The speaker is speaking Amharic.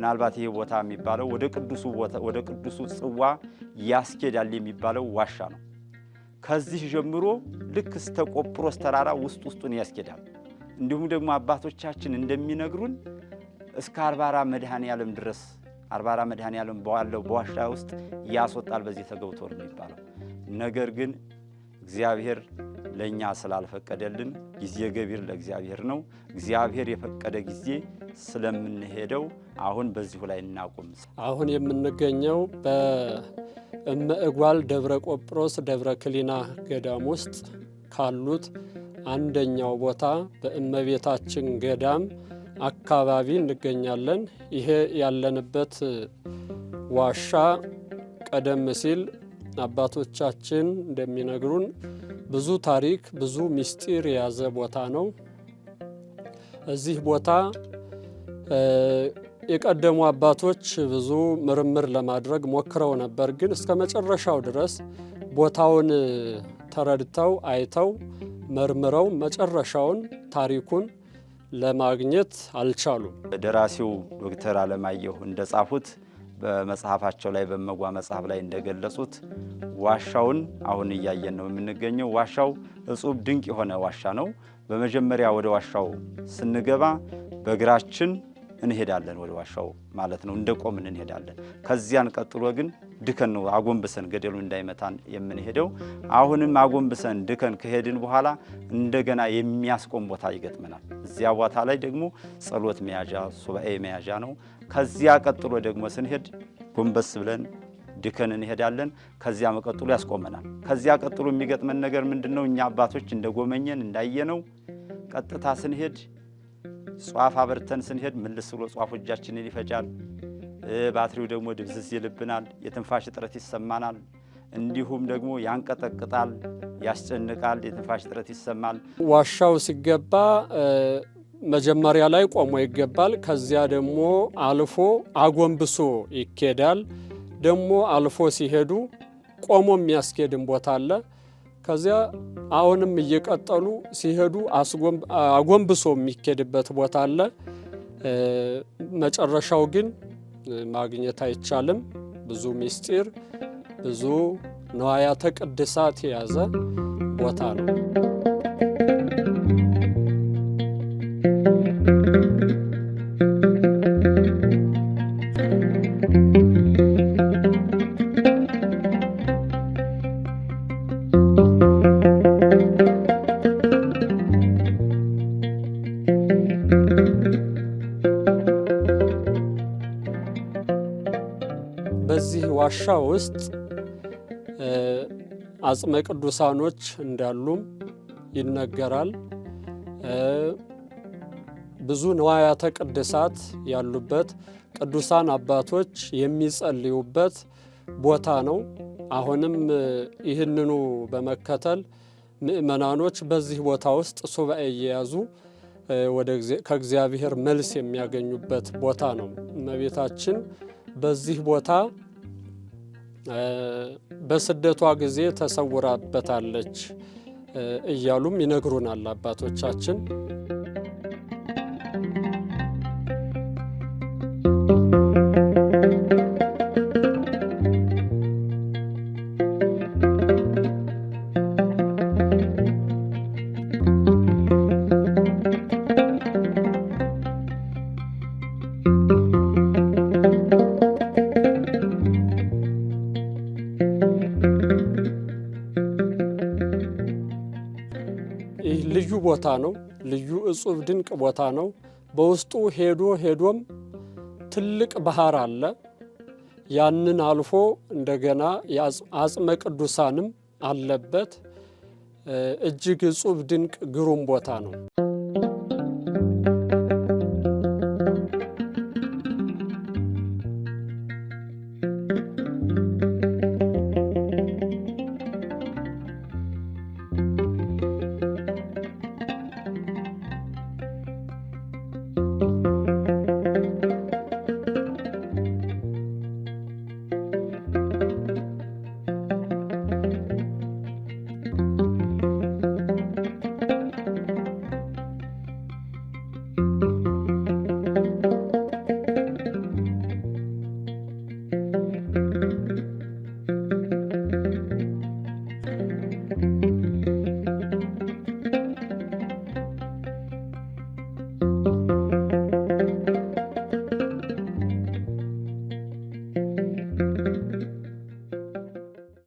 ምናልባት ይሄ ቦታ የሚባለው ወደ ቅዱሱ ጽዋ ያስኬዳል የሚባለው ዋሻ ነው። ከዚህ ጀምሮ ልክ እስከ ቆጵሮስ ተራራ ውስጡን ያስኬዳል። እንዲሁም ደግሞ አባቶቻችን እንደሚነግሩን እስከ አርባራ መድኃኔዓለም ድረስ አርባራ መድኃኔዓለም ባለው በዋሻ ውስጥ ያስወጣል። በዚህ ተገብቶ ነው የሚባለው። ነገር ግን እግዚአብሔር ለኛ ስላልፈቀደልን ጊዜ ገቢር ለእግዚአብሔር ነው። እግዚአብሔር የፈቀደ ጊዜ ስለምንሄደው አሁን በዚሁ ላይ እናቁም። አሁን የምንገኘው በእመእጓል ደብረ ቆጵሮስ ደብረ ክሊና ገዳም ውስጥ ካሉት አንደኛው ቦታ በእመቤታችን ገዳም አካባቢ እንገኛለን። ይሄ ያለንበት ዋሻ ቀደም ሲል አባቶቻችን እንደሚነግሩን ብዙ ታሪክ ብዙ ምስጢር የያዘ ቦታ ነው። እዚህ ቦታ የቀደሙ አባቶች ብዙ ምርምር ለማድረግ ሞክረው ነበር። ግን እስከ መጨረሻው ድረስ ቦታውን ተረድተው አይተው መርምረው መጨረሻውን ታሪኩን ለማግኘት አልቻሉም። ደራሲው ዶክተር አለማየሁ እንደጻፉት በመጽሐፋቸው ላይ በእመጓ መጽሐፍ ላይ እንደገለጹት ዋሻውን አሁን እያየን ነው የምንገኘው። ዋሻው እጹብ ድንቅ የሆነ ዋሻ ነው። በመጀመሪያ ወደ ዋሻው ስንገባ በእግራችን እንሄዳለን ወደ ዋሻው ማለት ነው፣ እንደቆምን እንሄዳለን። ከዚያን ቀጥሎ ግን ድከን ነው አጎንብሰን ገደሉ እንዳይመታን የምንሄደው። አሁንም አጎንብሰን ድከን ከሄድን በኋላ እንደገና የሚያስቆም ቦታ ይገጥመናል። እዚያ ቦታ ላይ ደግሞ ጸሎት መያዣ ሱባኤ መያዣ ነው። ከዚያ ቀጥሎ ደግሞ ስንሄድ ጎንበስ ብለን ድከን እንሄዳለን። ከዚያ መቀጥሎ ያስቆመናል። ከዚያ ቀጥሎ የሚገጥመን ነገር ምንድነው? እኛ አባቶች እንደጎመኘን እንዳየነው ቀጥታ ስንሄድ ጧፍ አበርተን ስንሄድ መልስ ብሎ ጧፉ እጃችንን ይፈጃል። ባትሪው ደግሞ ድብዝዝ ይልብናል። የትንፋሽ እጥረት ይሰማናል። እንዲሁም ደግሞ ያንቀጠቅጣል፣ ያስጨንቃል፣ የትንፋሽ እጥረት ይሰማል። ዋሻው ሲገባ መጀመሪያ ላይ ቆሞ ይገባል። ከዚያ ደግሞ አልፎ አጎንብሶ ይኬዳል። ደግሞ አልፎ ሲሄዱ ቆሞ የሚያስኬድም ቦታ አለ። ከዚያ አሁንም እየቀጠሉ ሲሄዱ አጎንብሶ የሚኬድበት ቦታ አለ። መጨረሻው ግን ማግኘት አይቻልም። ብዙ ምስጢር ብዙ ንዋያተ ቅድሳት የያዘ ቦታ ነው። በዚህ ዋሻ ውስጥ አጽመ ቅዱሳኖች እንዳሉም ይነገራል። ብዙ ንዋያተ ቅድሳት ያሉበት ቅዱሳን አባቶች የሚጸልዩበት ቦታ ነው። አሁንም ይህንኑ በመከተል ምእመናኖች በዚህ ቦታ ውስጥ ሱባኤ እየያዙ ከእግዚአብሔር መልስ የሚያገኙበት ቦታ ነው። እመቤታችን በዚህ ቦታ በስደቷ ጊዜ ተሰውራበታለች እያሉም ይነግሩናል አባቶቻችን። ይህ ልዩ ቦታ ነው። ልዩ እጹብ ድንቅ ቦታ ነው። በውስጡ ሄዶም ትልቅ ባህር አለ። ያንን አልፎ እንደገና አጽመ ቅዱሳንም አለበት። እጅግ እጹብ ድንቅ ግሩም ቦታ ነው።